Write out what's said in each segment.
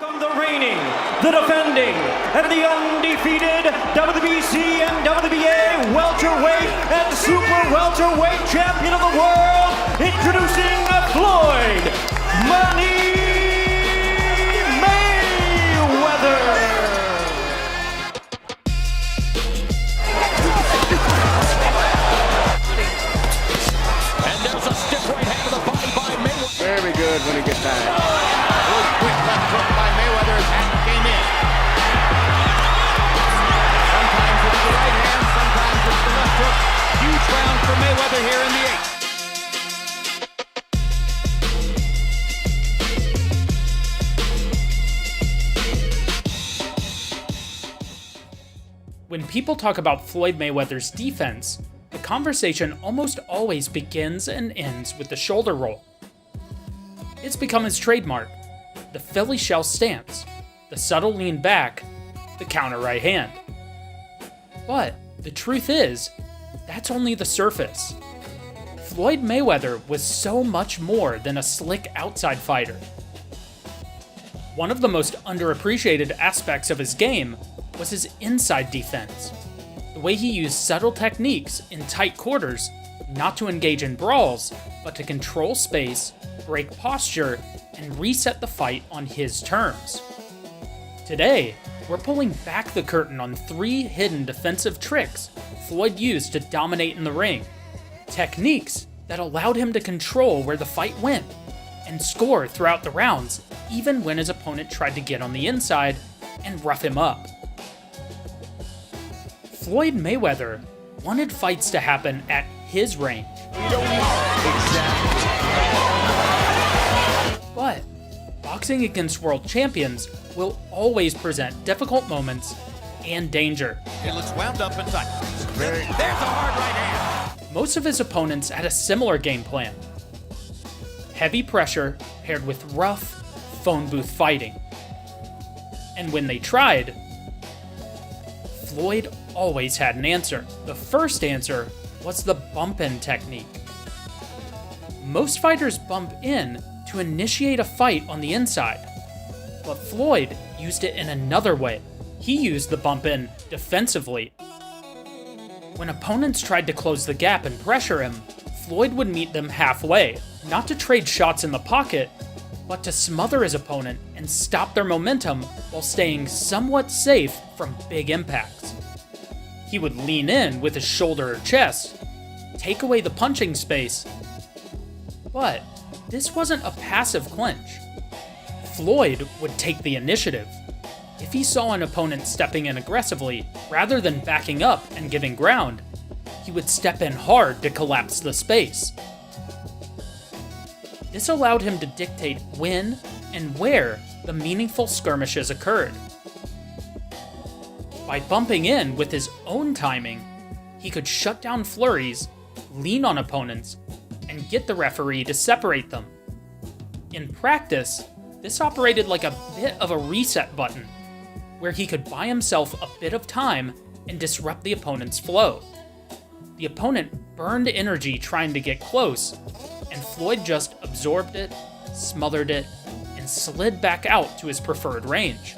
Welcome the reigning, the defending, and the undefeated WBC and WBA welterweight and super welterweight champion of the world, introducing Floyd Mayweather. And there's a stiff right hand to the body by Mayweather. Very good when he gets tired. Quick left hook by Mayweather and came in. Sometimes it's the right hand, sometimes it's the left hook. Huge round for Mayweather here in the eighth. When people talk about Floyd Mayweather's defense, the conversation almost always begins and ends with the shoulder roll. It's become his trademark. The Philly shell stance, the subtle lean back, the counter right hand. But the truth is, that's only the surface. Floyd Mayweather was so much more than a slick outside fighter. One of the most underappreciated aspects of his game was his inside defense. The way he used subtle techniques in tight quarters, not to engage in brawls, but to control space, break posture, and reset the fight on his terms. Today, we're pulling back the curtain on 3 hidden defensive tricks Floyd used to dominate in the ring. Techniques that allowed him to control where the fight went and score throughout the rounds, even when his opponent tried to get on the inside and rough him up. Floyd Mayweather wanted fights to happen at his range. But boxing against world champions will always present difficult moments and danger. He looks wound up and tight. There's a hard right hand. Most of his opponents had a similar game plan. Heavy pressure paired with rough, phone booth fighting. And when they tried, Floyd always had an answer. The first answer was the bump-in technique. Most fighters bump in to initiate a fight on the inside, but Floyd used it in another way. He used the bump-in defensively. When opponents tried to close the gap and pressure him, Floyd would meet them halfway, not to trade shots in the pocket, but to smother his opponent and stop their momentum while staying somewhat safe from big impacts. He would lean in with his shoulder or chest, take away the punching space, but this wasn't a passive clinch. Floyd would take the initiative. If he saw an opponent stepping in aggressively, rather than backing up and giving ground, he would step in hard to collapse the space. This allowed him to dictate when and where the meaningful skirmishes occurred. By bumping in with his own timing, he could shut down flurries, lean on opponents, and get the referee to separate them. In practice, this operated like a bit of a reset button, where he could buy himself a bit of time and disrupt the opponent's flow. The opponent burned energy trying to get close, and Floyd just absorbed it, smothered it, and slid back out to his preferred range.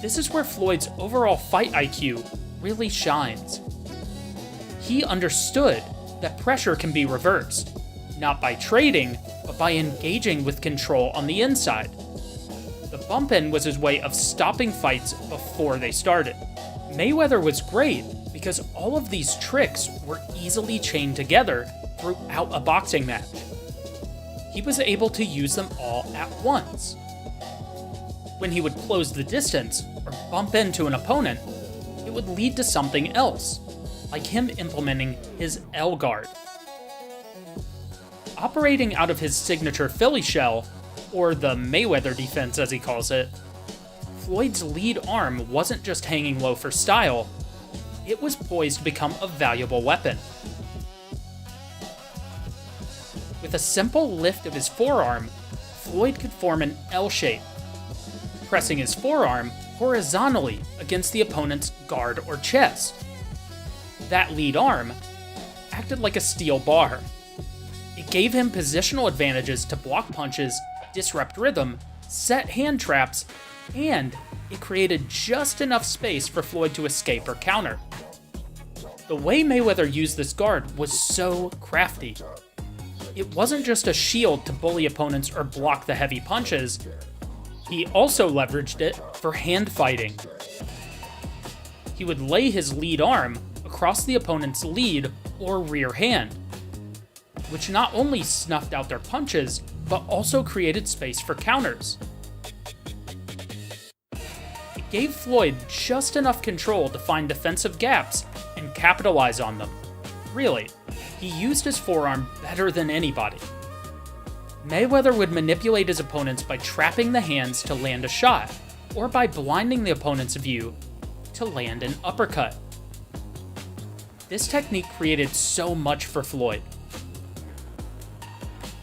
This is where Floyd's overall fight IQ really shines. He understood that pressure can be reversed, not by trading, but by engaging with control on the inside. The bump-in was his way of stopping fights before they started. Mayweather was great because all of these tricks were easily chained together throughout a boxing match. He was able to use them all at once. When he would close the distance or bump into an opponent, it would lead to something else, like him implementing his L guard. Operating out of his signature Philly shell, or the Mayweather defense as he calls it, Floyd's lead arm wasn't just hanging low for style, it was poised to become a valuable weapon. With a simple lift of his forearm, Floyd could form an L shape, pressing his forearm horizontally against the opponent's guard or chest. That lead arm acted like a steel bar. It gave him positional advantages to block punches, disrupt rhythm, set hand traps, and it created just enough space for Floyd to escape or counter. The way Mayweather used this guard was so crafty. It wasn't just a shield to bully opponents or block the heavy punches, he also leveraged it for hand fighting. He would lay his lead arm across the opponent's lead or rear hand, which not only snuffed out their punches, but also created space for counters. It gave Floyd just enough control to find defensive gaps and capitalize on them. Really, he used his forearm better than anybody. Mayweather would manipulate his opponents by trapping the hands to land a shot, or by blinding the opponent's view to land an uppercut. This technique created so much for Floyd.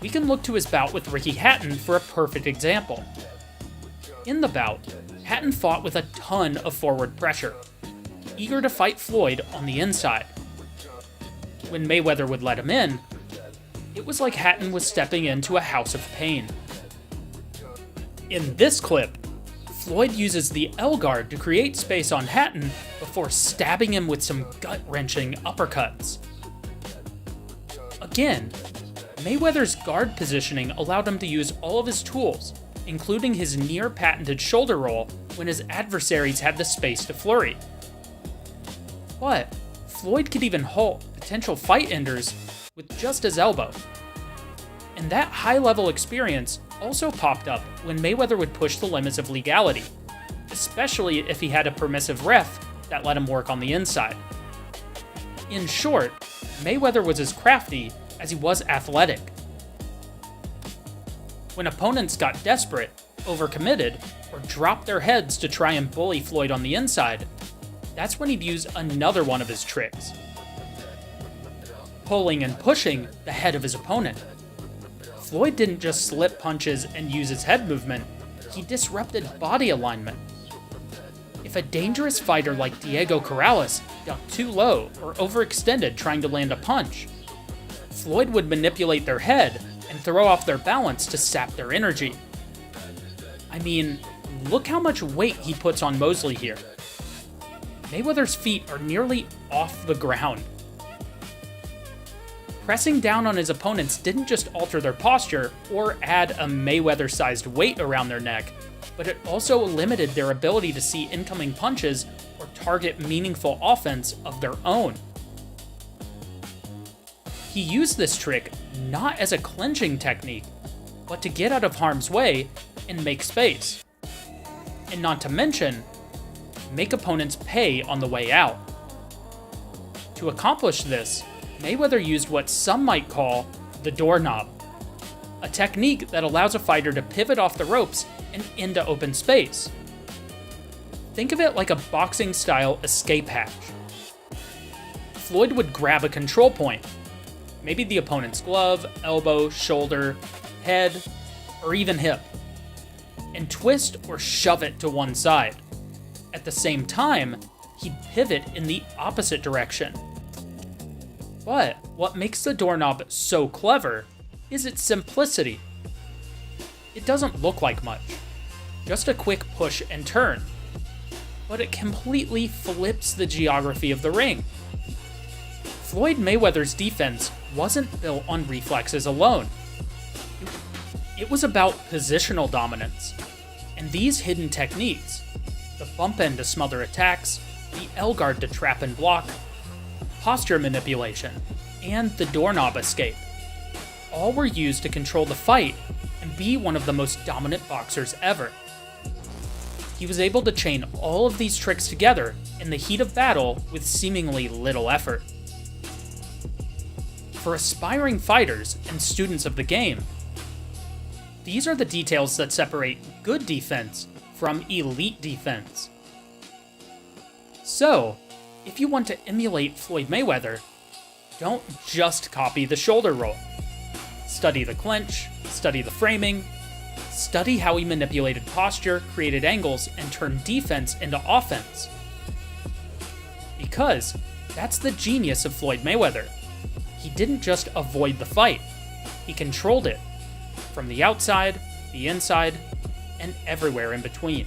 We can look to his bout with Ricky Hatton for a perfect example. In the bout, Hatton fought with a ton of forward pressure, eager to fight Floyd on the inside. When Mayweather would let him in, it was like Hatton was stepping into a house of pain. In this clip, Floyd uses the L guard to create space on Hatton before stabbing him with some gut-wrenching uppercuts. Again, Mayweather's guard positioning allowed him to use all of his tools, including his near-patented shoulder roll when his adversaries had the space to flurry. But Floyd could even halt potential fight enders with just his elbow. And that high-level experience also popped up when Mayweather would push the limits of legality, especially if he had a permissive ref that let him work on the inside. In short, Mayweather was as crafty as he was athletic. When opponents got desperate, overcommitted, or dropped their heads to try and bully Floyd on the inside, that's when he'd use another one of his tricks: pulling and pushing the head of his opponent. Floyd didn't just slip punches and use his head movement, he disrupted body alignment. If a dangerous fighter like Diego Corrales ducked too low or overextended trying to land a punch, Floyd would manipulate their head and throw off their balance to sap their energy. I mean, look how much weight he puts on Mosley here. Mayweather's feet are nearly off the ground. Pressing down on his opponents didn't just alter their posture or add a Mayweather-sized weight around their neck, but it also limited their ability to see incoming punches or target meaningful offense of their own. He used this trick not as a clinching technique, but to get out of harm's way and make space. And not to mention, make opponents pay on the way out. To accomplish this, Mayweather used what some might call the doorknob, a technique that allows a fighter to pivot off the ropes and into open space. Think of it like a boxing-style escape hatch. Floyd would grab a control point, maybe the opponent's glove, elbow, shoulder, head, or even hip, and twist or shove it to one side. At the same time, he'd pivot in the opposite direction. But what makes the doorknob so clever is its simplicity. It doesn't look like much, just a quick push and turn, but it completely flips the geography of the ring. Floyd Mayweather's defense wasn't built on reflexes alone. It was about positional dominance, and these hidden techniques, the bump end to smother attacks, the L guard to trap and block, posture manipulation, and the doorknob escape, all were used to control the fight and be one of the most dominant boxers ever. He was able to chain all of these tricks together in the heat of battle with seemingly little effort. For aspiring fighters and students of the game, these are the details that separate good defense from elite defense. So, if you want to emulate Floyd Mayweather, don't just copy the shoulder roll. Study the clinch, study the framing, study how he manipulated posture, created angles, and turned defense into offense. Because that's the genius of Floyd Mayweather. He didn't just avoid the fight, he controlled it. From the outside, the inside, and everywhere in between.